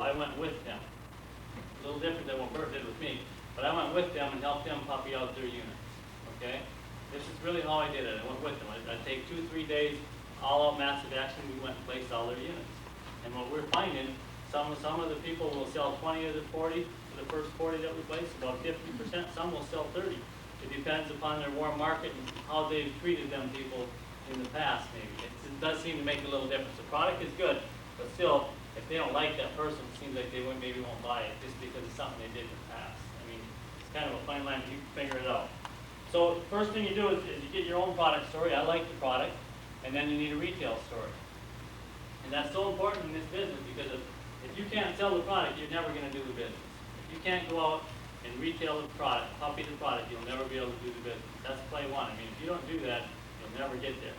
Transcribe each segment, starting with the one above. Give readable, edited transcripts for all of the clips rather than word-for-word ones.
I went with them. A little different than what Bert did with me, but I went with them and helped them puppy out their units, okay? This is really how I did it. I went with them. I'd take 2-3 days, all out massive action. We went and placed all their units. And what we're finding, some of the people will sell 20 of the 40, for the first 40 that we place, about 50%. Some will sell 30. It depends upon their warm market and how they've treated them people in the past, maybe. It does seem to make a little difference. The product is good, but still, if they don't like that person, it seems like they maybe won't buy it just because it's something they did in the past. I mean, it's kind of a fine line, you can figure it out. So first thing you do is you get your own product story. I like the product, and then you need a retail story. And that's so important in this business because if you can't sell the product, you're never going to do the business. If you can't go out and retail the product, copy the product, you'll never be able to do the business. That's play one. I mean, if you don't do that, you'll never get there.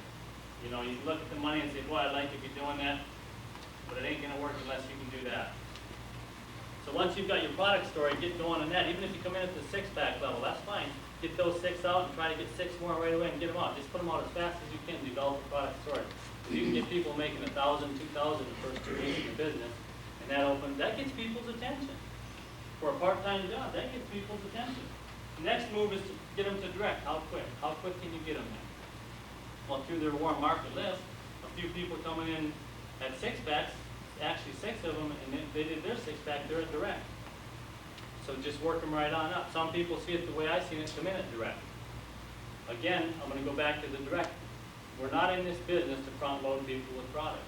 You know, you look at the money and say, boy, I'd like to be doing that, but it ain't going to work unless you can do that. So once you've got your product story, get going on that. Even if you come in at the 6-pack level, that's fine. Get those 6 out and try to get 6 more right away and get them out. Just put them out as fast as you can, develop the product story. If you can get people making 1,000, 2,000 the first 2 weeks in the business, and that gets people's attention. For a part-time job, that gets people's attention. The next move is to get them to direct. How quick? How quick can you get them there? Well, through their warm market list, a few people coming in at 6-packs, actually 6 of them, and they did their 6-pack, they're at direct. So just work them right on up. Some people see it the way I see it, come in at direct. Again, I'm going to go back to the direct. We're not in this business to front load people with product.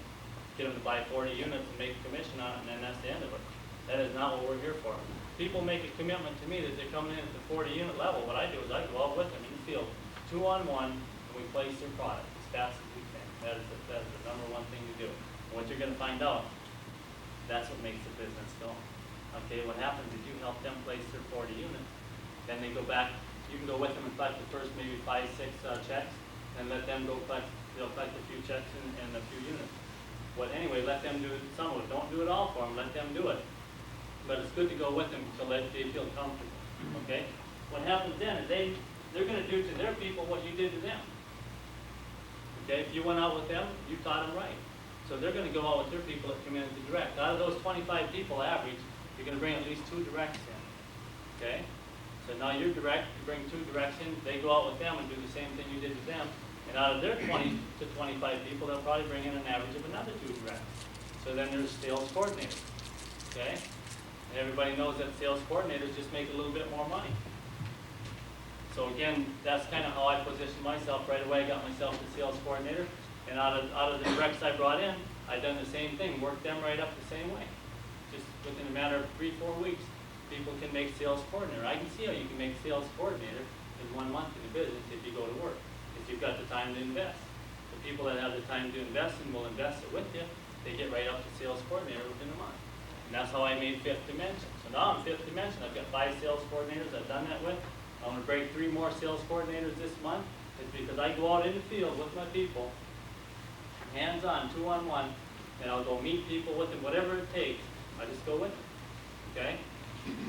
Get them to buy 40 units and make a commission on it, and then that's the end of it. That is not what we're here for. People make a commitment to me that they're coming in at the 40 unit level. What I do is I go out with them in the field, 2-on-1, and we place their product as fast as we can. That is the number one thing to do. And what you're going to find out, that's what makes the business go. Okay, what happens is you help them place their 40 units, then they go back, you can go with them and collect the first maybe 5-6 checks, and let them go collect, they'll collect a few checks and a few units. But anyway, let them do some of it. Don't do it all for them, let them do it. But it's good to go with them until they feel comfortable, okay? What happens then is they're going to do to their people what you did to them. Okay, if you went out with them, you taught them right. So they're going to go out with their people that come in to direct. Out of those 25 people average, you're going to bring at least 2 directs in, okay? So now you're direct, you bring 2 directs in, they go out with them and do the same thing you did to them. And out of their 20 to 25 people, they'll probably bring in an average of another 2 directs. So then there's sales coordinators, okay? And everybody knows that sales coordinators just make a little bit more money. So again, that's kind of how I positioned myself right away. I got myself the sales coordinator. And out of the directs I brought in, I done the same thing, worked them right up the same way. Just within a matter of 3-4 weeks, people can make sales coordinator. I can see how you can make sales coordinator in 1 month in the business if you go to work, if you've got the time to invest. The people that have the time to invest and will invest it with you, they get right up to sales coordinator within a month. And that's how I made 5th Dimension. So now I'm 5th Dimension. I've got 5 sales coordinators I've done that with. I'm going to break 3 more sales coordinators this month. It's because I go out in the field with my people, hands-on, 2-on-1, and I'll go meet people with them, whatever it takes. I just go with them, okay?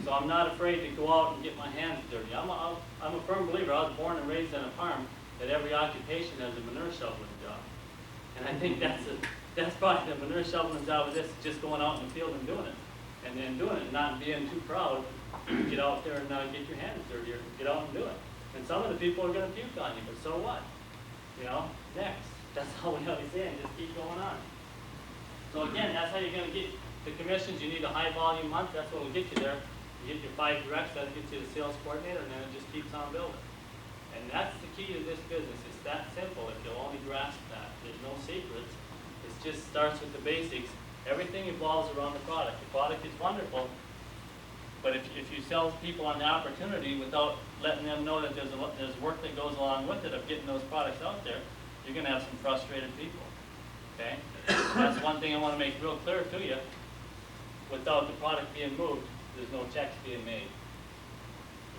So I'm not afraid to go out and get my hands dirty. I'm a firm believer. I was born and raised on a farm that every occupation has a manure shoveling job. And I think that's probably the manure shoveling job of this, just going out in the field and doing it. And then doing it, not being too proud. Get out there and get your hands dirty, or get out and do it. And some of the people are going to puke on you, but so what? You know, next. That's all we always say, and just keep going on. So again, that's how you're going to get the commissions. You need a high volume month. That's what will get you there. You get your 5 directs, that gets you the sales coordinator, and then it just keeps on building. And that's the key to this business. It's that simple if you'll only grasp that. There's no secrets. It just starts with the basics. Everything evolves around the product. The product is wonderful, but if you sell people on the opportunity without letting them know that there's work that goes along with it of getting those products out there, you're going to have some frustrated people, okay? That's one thing I want to make real clear to you. Without the product being moved, there's no checks being made.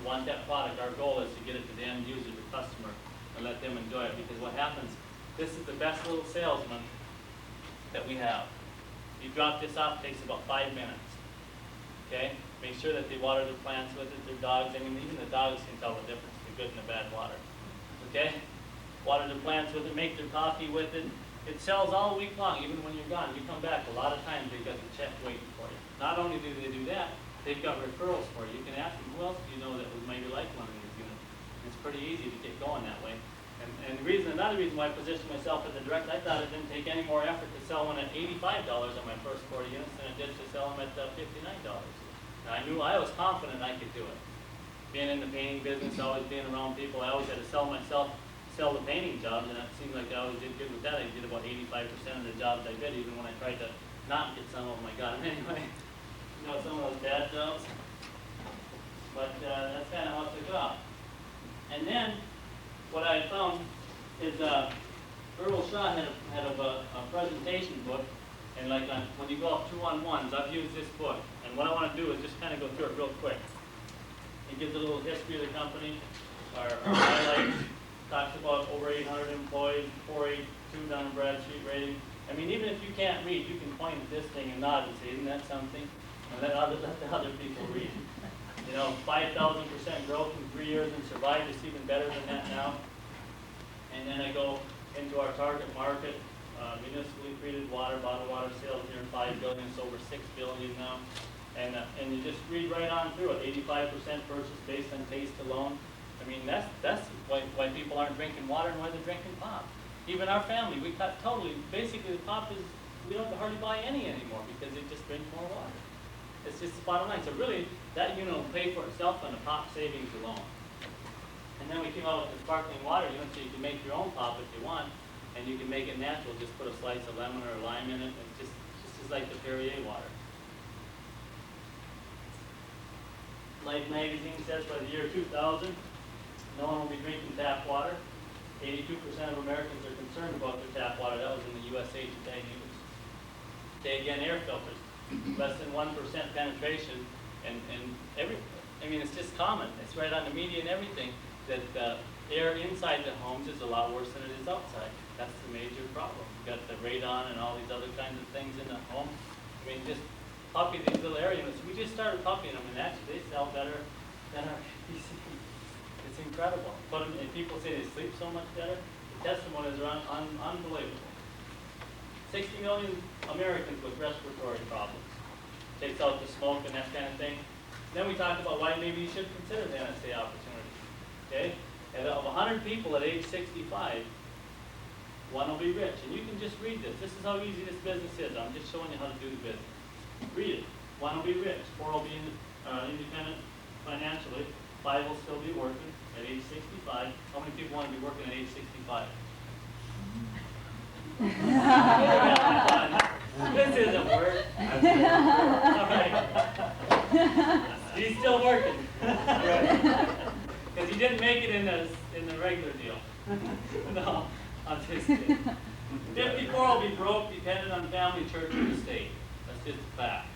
We want that product. Our goal is to get it to the end user, the customer, and let them enjoy it. Because what happens, this is the best little salesman that we have. You drop this off, it takes about 5 minutes, okay? Make sure that they water their plants with it, their dogs. I mean, even the dogs can tell the difference between good and the bad water, okay? Water their plants with it, make their coffee with it. It sells all week long, even when you're gone. You come back, a lot of times they've got the check waiting for you. Not only do they do that, they've got referrals for you. You can ask them, who else do you know that would maybe like one of these units? It's pretty easy to get going that way. And another reason why I positioned myself as a direct, I thought it didn't take any more effort to sell one at $85 on my first 40 units than it did to sell them at $59. And I knew, I was confident I could do it. Being in the painting business, always being around people, I always had to sell the painting jobs, and it seemed like I always did good with that. I did about 85% of the jobs I did, even when I tried to not get some of them, I got them anyway. You know, some of those bad jobs. But that's kind of how it took off. And then, what I found is Earl Shaw had a presentation book, and like when you go up 2-on-1s, I've used this book, and what I want to do is just kind of go through it real quick. It gives a little history of the company, our highlights, talks about over 800 employees, 482 Dun & Bradstreet rating. I mean, even if you can't read, you can point at this thing and nod and say, isn't that something? And let the other people read. You know, 5,000% growth in 3 years and survived. It's even better than that now. And then I go into our target market, municipally treated water, bottled water sales here in $5 billion, it's over $6 billion now. And you just read right on through it, 85% purchase based on taste alone. I mean, that's why people aren't drinking water and why they're drinking pop. Even our family, we cut totally, basically the pop is, we don't hardly buy any anymore because it just drinks more water. It's just the bottom line. So really, that unit will pay for itself on the pop savings alone. And then we came out with the sparkling water unit, so you can make your own pop if you want, and you can make it natural. Just put a slice of lemon or lime in it. It's just like the Perrier water. Life magazine says by the year 2000, no one will be drinking tap water. 82% of Americans are concerned about their tap water. That was in the USA Today News. Okay, again, air filters. Less than 1% penetration, and I mean, it's just common. It's right on the media and everything that air inside the homes is a lot worse than it is outside. That's the major problem. You've got the radon and all these other kinds of things in the home. I mean, just puppy these little air units. We just started puppying them, and actually they sell better than our PCs. It's incredible. But and people say they sleep so much better. The testimonies are unbelievable. 60 million Americans with respiratory problems. Takes out the smoke and that kind of thing. Then we talked about why maybe you should consider the NSA opportunity. Okay? And of 100 people at age 65, one will be rich. And you can just read this. This is how easy this business is. I'm just showing you how to do the business. Read it. One will be rich. 4 will be independent financially. 5 will still be working at age 65. How many people want to be working at age 65? This isn't work. All right. He's still working. Because he didn't make it in the regular deal. No, on his kid. 54 will be broke, dependent on family, church, or the state. That's just a fact.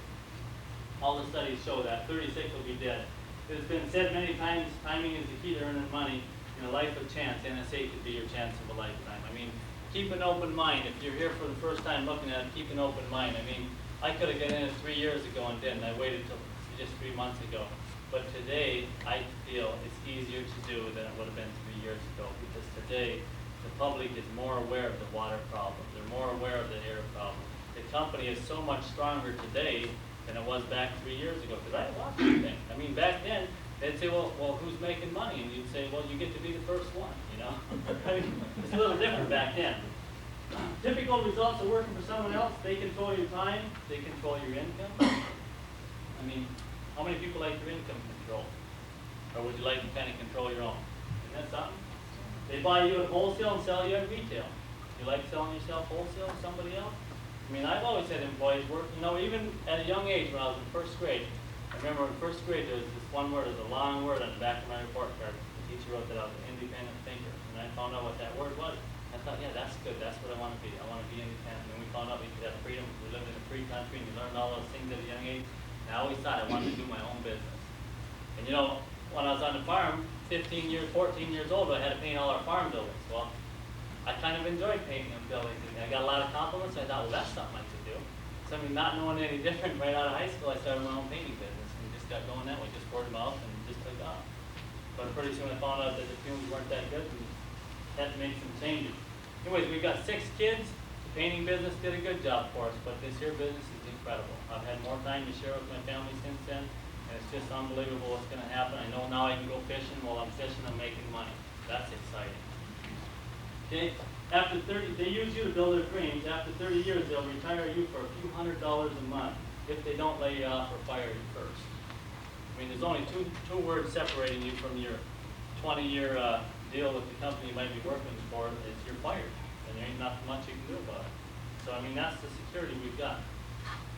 All the studies show that. 36 will be dead. It has been said many times, timing is the key to earning money. In a life of chance, NSA could be your chance of a lifetime. I mean, keep an open mind. If you're here for the first time looking at it, keep an open mind. I mean, I could have got in it 3 years ago and didn't. I waited till just 3 months ago. But today, I feel it's easier to do than it would have been 3 years ago, because today, the public is more aware of the water problem. They're more aware of the air problem. The company is so much stronger today than it was back 3 years ago. Because I watched the thing. I mean, back then, they'd say, well, who's making money? And you'd say, well, you get to be the first one, you know? I mean, it's a little different back then. Typical results of working for someone else: they control your time, they control your income. I mean, how many people like your income control? Or would you like to kind of control your own? Isn't that something? They buy you at wholesale and sell you at retail. You like selling yourself wholesale to somebody else? I mean, I've always had employees work, you know, even at a young age when I was in first grade. I remember in first grade there was this one word, it was a long word on the back of my report card. The teacher wrote that out, independent thinker. And I found out what that word was. I thought, yeah, that's good, that's what I want to be. I want to be independent. And we found out we could have freedom. We lived in a free country and we learned all those things at a young age. And I always thought I wanted to do my own business. And you know, when I was on the farm, 14 years old, I had to paint all our farm buildings. Well, I kind of enjoyed painting them buildings. And I got a lot of compliments. I thought, well, that's something I could do. So I mean, not knowing any different, right out of high school, I started my own painting business and just got going that way, just word of mouth, and just took off. But pretty soon I found out that the fumes weren't that good and had to make some changes. Anyways, we've got 6 kids. painting business did a good job for us, but this here business is incredible. I've had more time to share with my family since then, and it's just unbelievable what's gonna happen. I know now I can go fishing. While I'm fishing, I'm making money. That's exciting. Okay, after 30, they use you to build their frames. After 30 years, they'll retire you for a few $100s a month if they don't lay you off or fire you first. I mean, there's only two words separating you from your 20-year deal with the company you might be working for. Is you're fired, and there ain't nothing much you can do about it. So I mean, that's the security we've got.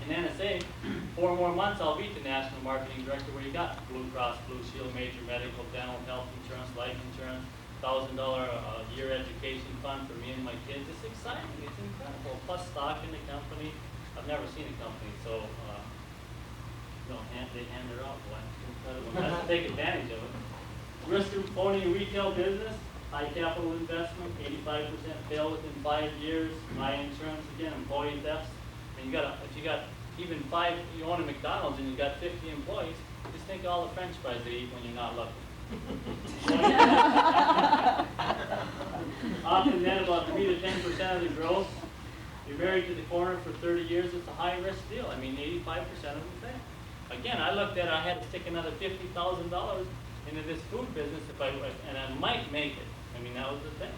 In NSA, 4 more months I'll be the National Marketing Director, where you got Blue Cross, Blue Shield, major medical, dental, health insurance, life insurance, $1,000 a year education fund for me and my kids. It's exciting. It's incredible. Plus stock in the company. I've never seen a company so, they hand her out. Boy, it's incredible. That's to take advantage of it. Risk of owning a retail business, high capital investment, 85% fail within 5 years. High insurance, again, employee thefts. I mean, if you got even 5, you own a McDonald's and you got 50 employees, just think of all the French fries they eat when you're not looking. Often then about 3 to 10% of the gross. You're married to the corner for 30 years, it's a high risk deal. I mean, 85% of them fail. Again, I looked at it, I had to stick another $50,000 into this food business and I might make it. I mean, that was the thing.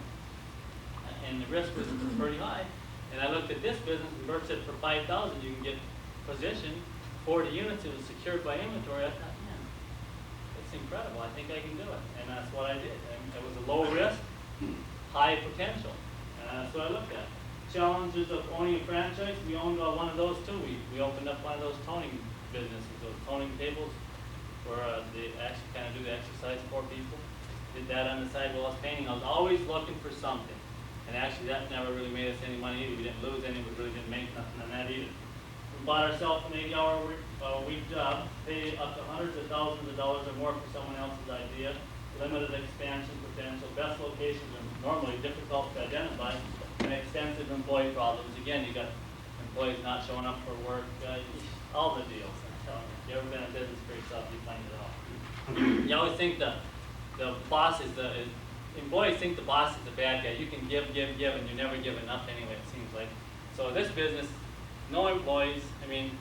And the risk was pretty high. And I looked at this business, and Bert said for $5,000 you can get positioned, 40 units, it was secured by inventory. I thought, man, it's incredible. I think I can do it. And that's what I did. And it was a low risk, high potential. And that's what I looked at. Challenges of owning a franchise, we owned one of those too. We opened up one of those toning businesses, those toning tables, where they actually kind of do the exercise for people. Did that on the side while I was painting. I was always looking for something. And actually that never really made us any money either. We didn't lose any, we really didn't make nothing on that either. We bought ourselves an 8-hour week job, pay up to hundreds of thousands of dollars or more for someone else's idea, limited expansion potential, best locations are normally difficult to identify, and extensive employee problems. Again, you got employees not showing up for work, all the deals. I'm telling you, if you ever been in business for yourself, you find it all. You always think the boss is employees think the boss is the bad guy. You can give, and you never give enough anyway, it seems like. So this business, no employees. I mean,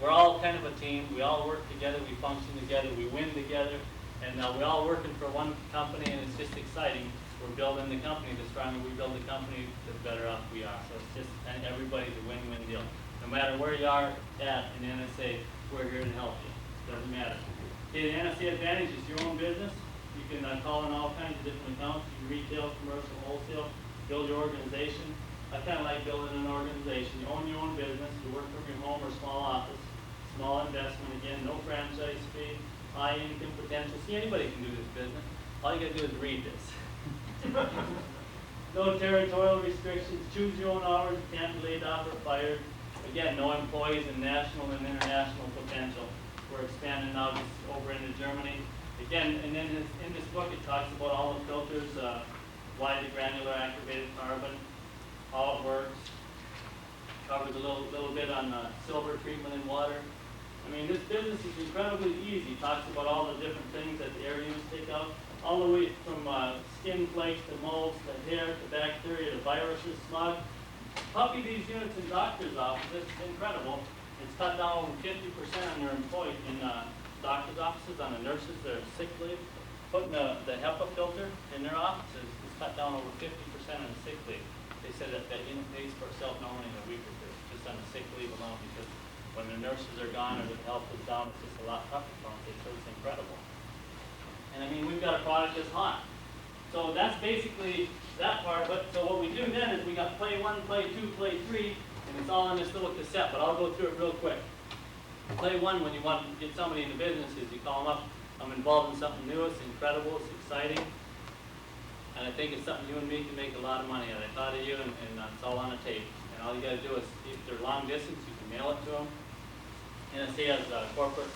we're all kind of a team. We all work together. We function together. We win together. And we're all working for one company, and it's just exciting. We're building the company. The stronger we build the company, the better off we are. So it's just, and everybody's a win-win deal. No matter where you are at in NSA, we're here to help you. Doesn't matter. Okay, the NSA advantage is your own business. You can call in all kinds of different accounts. You can retail, commercial, wholesale, build your organization. I kind of like building an organization. You own your own business. You work from your home or small office. Small investment, again, no franchise fee, high income potential. See, anybody can do this business. All you got to do is read this. No territorial restrictions. Choose your own hours. You can't be laid off or fired. Again, no employees and national and international potential. We're expanding now just over into Germany. Again, and then in this book it talks about all the filters, why the granular activated carbon, how it works. Covers a little bit on silver treatment in water. I mean, this business is incredibly easy. Talks about all the different things that the air units take out, all the way from skin flakes to molds to hair to bacteria to viruses, smog. Copy these units in doctors' offices. It's incredible. It's cut down over 50% on your employees in doctors' offices, on the nurses, their sick leave. Putting the HEPA filter in their offices is cut down over 50% on the sick leave. They said that unit pays for itself normally in a week or two, just on the sick leave alone, because when the nurses are gone or the health is down, it's just a lot tougher for them. So it's incredible. And I mean, we've got a product that's hot. So that's basically that part. But so what we do then is we got play 1, play 2, play 3, and it's all in this little cassette. But I'll go through it real quick. Play 1, when you want to get somebody into business, is you call them up. I'm involved in something new. It's incredible. It's exciting. And I think it's something you and me can make a lot of money at. I thought of you, and it's all on a tape. And all you got to do is, if they're long distance, you can mail it to them. NSA has corporate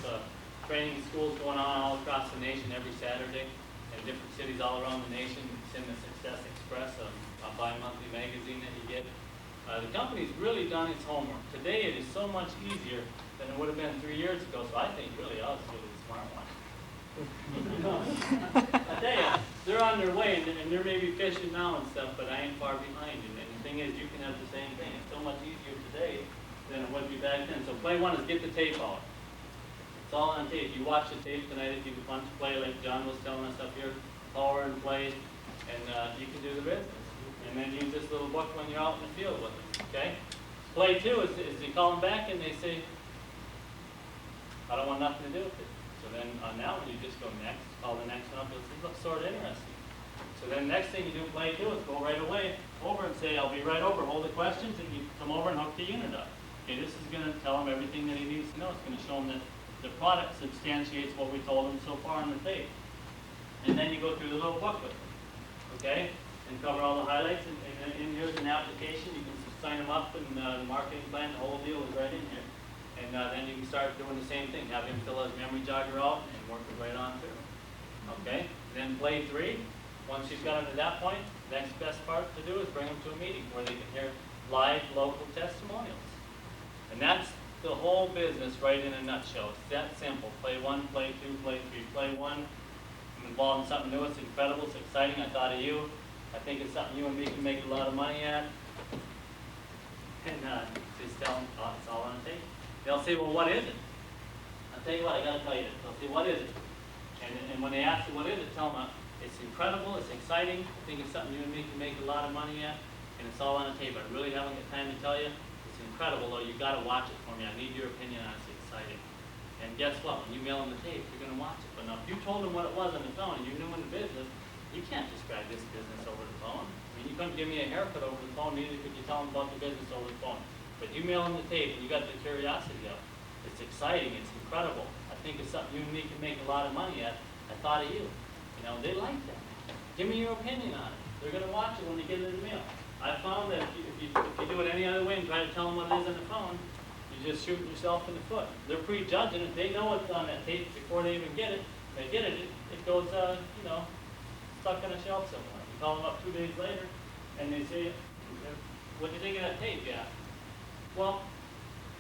training schools going on all across the nation every Saturday in different cities all around the nation. It's in the Success Express, a bi-monthly magazine that you get. The company's really done its homework. Today it is so much easier than it would have been 3 years ago, so I think really I was really the smart one. I tell you, they're on their way, and they're maybe fishing now and stuff, but I ain't far behind. And thing is, you can have the same thing. It's so much easier today than it would be back then. So play one is get the tape out. It's all on tape. You watch the tape tonight if you want to play like John was telling us up here, power and play, and you can do the business. And then use this little book when you're out in the field with it, okay? Play two is you call them back and they say, I don't want nothing to do with it. So then on that one, you just go next, call the next one up, this looks sort of interesting. So then next thing you do, play two, is go right away over and say, I'll be right over, hold the questions, and you come over and hook the unit up. Okay, this is going to tell him everything that he needs to know. It's going to show him that the product substantiates what we told him so far on the tape. And then you go through the little booklet, okay, and cover all the highlights. And here's an application. You can sign them up, and the marketing plan, the whole deal is right in here. And then you can start doing the same thing. Have him fill his memory jogger out and work it right on through. Okay, then play three. Once you've got them to that point, the next best part to do is bring them to a meeting where they can hear live local testimonials. And that's the whole business right in a nutshell. It's that simple. Play one, play two, play three. Play one, I'm involved in something new, it's incredible, it's exciting, I thought of you. I think it's something you and me can make a lot of money at. And just tell them, oh, it's all on tape. They'll say, well, what is it? I'll tell you what, I gotta tell you this. They'll say, what is it? And when they ask you what is it, tell them, it's incredible, it's exciting, I think it's something you and me can make a lot of money at, and it's all on a tape. I really haven't got time to tell you. It's incredible, though. You've got to watch it for me. I need your opinion on it. It's exciting. And guess what? When you mail them the tape, you're going to watch it. But now, if you told them what it was on the phone and you knew in the business, you can't describe this business over the phone. I mean, you couldn't give me a haircut over the phone, neither could you tell them about the business over the phone. But you mail them the tape and you got the curiosity up. It's exciting. It's incredible. I think it's something you and me can make a lot of money at. I thought of you. You know, they like that. Give me your opinion on it. They're going to watch it when they get it in the mail. I found that if you do it any other way and try to tell them what it is on the phone, you're just shooting yourself in the foot. They're prejudging it. They know it's on that tape before they even get it. When they get it, it goes, you know, stuck on a shelf somewhere. You call them up 2 days later, and they say, what do you think of that tape? Yeah. Well,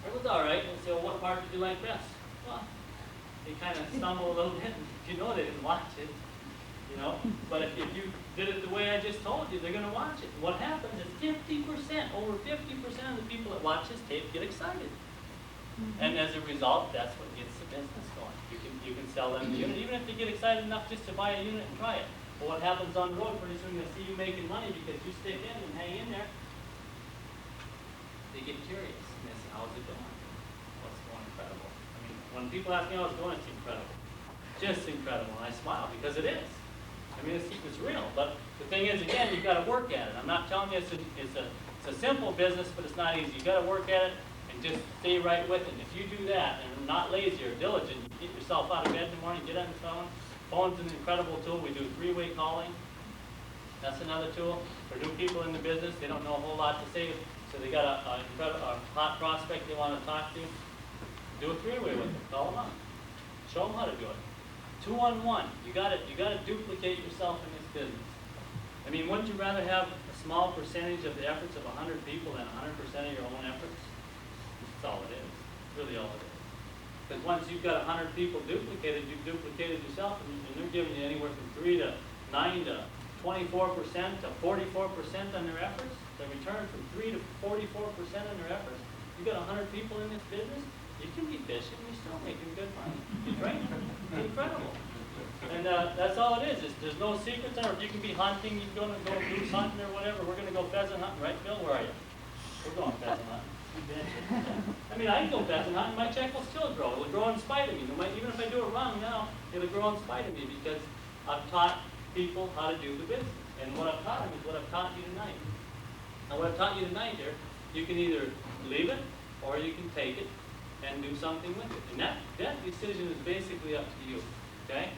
it was all right. And they say, well, what part did you like best? Well, they kind of stumble a little bit. You know they didn't watch it. You know, but if you did it the way I just told you, they're going to watch it. What happens is 50%, over 50% of the people that watch this tape get excited. And as a result, that's what gets the business going. You can sell them the unit, even if they get excited enough just to buy a unit and try it. But what happens on the road, pretty soon they'll see you making money because you stick in and hang in there. They get curious and they say, how's it going? Well, it's going incredible. I mean, when people ask me how it's going, it's incredible. Just incredible. And I smile because it is. I mean, it's real. But the thing is, again, you've got to work at it. I'm not telling you it's a simple business, but it's not easy. You've got to work at it and just stay right with it. And if you do that and are not lazy or diligent, you get yourself out of bed in the morning, get on the phone. Phone's an incredible tool. We do three-way calling. That's another tool. For new people in the business, they don't know a whole lot to say, so they got a hot prospect they want to talk to. Do a three-way with them. Call them up. Show them how to do it. 2-on-1. You got to duplicate yourself in this business. I mean, wouldn't you rather have a small percentage of the efforts of 100 people than 100% of your own efforts? That's all it is. It's really all it is. Because once you've got 100 people duplicated, you've duplicated yourself, and they're giving you anywhere from 3 to 9 to 24% to 44% on their efforts. The return from 3 to 44% on their efforts. You've got 100 people in this business. You can be fishing, you're still making good money. It's right? It's incredible. And that's all it is. There's no secrets there. If you can be hunting, you're going to go goose hunting or whatever. We're going to go pheasant hunting, right, Bill? Where are you? We're going pheasant hunting. I mean, I can go pheasant hunting. My check will still grow. It'll grow in spite of me. Even if I do it wrong now, it'll grow in spite of me because I've taught people how to do the business. And what I've taught them is what I've taught you tonight. And what I've taught you tonight here, you can either leave it or you can take it and do something with it. And that decision is basically up to you, okay?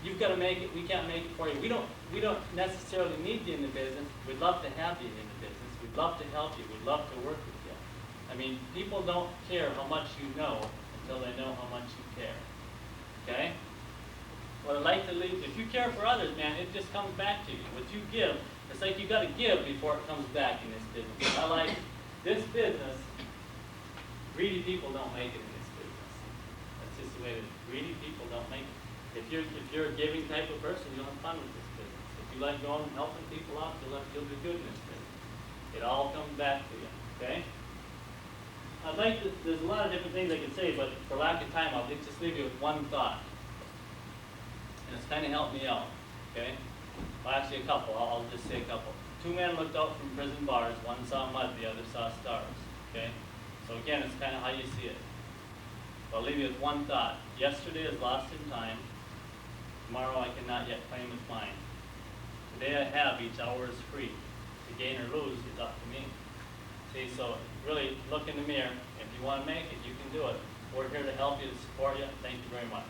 You've got to make it. We can't make it for you. We don't necessarily need you in the business. We'd love to have you in the business. We'd love to help you. We'd love to work with you. I mean, people don't care how much you know until they know how much you care, okay? What I'd like to leave, if you care for others, man, it just comes back to you. What you give, it's like you got to give before it comes back in this business. I like this business. Greedy people don't make it in this business. That's just the way it is. Greedy people don't make it. If you're a giving type of person, you'll have fun with this business. If you like going and helping people out, you'll do good in this business. It all comes back to you, okay? I'd like to, there's a lot of different things I could say, but for lack of time, I'll just leave you with one thought. And it's kind of helped me out, okay? Well, actually a couple, I'll just say a couple. Two men looked out from prison bars, one saw mud, the other saw stars, okay? So again, it's kind of how you see it. I'll leave you with one thought. Yesterday is lost in time. Tomorrow I cannot yet claim as mine. Today I have, each hour is free. To gain or lose is up to me. See, so really look in the mirror. If you want to make it, you can do it. We're here to help you, to support you. Thank you very much.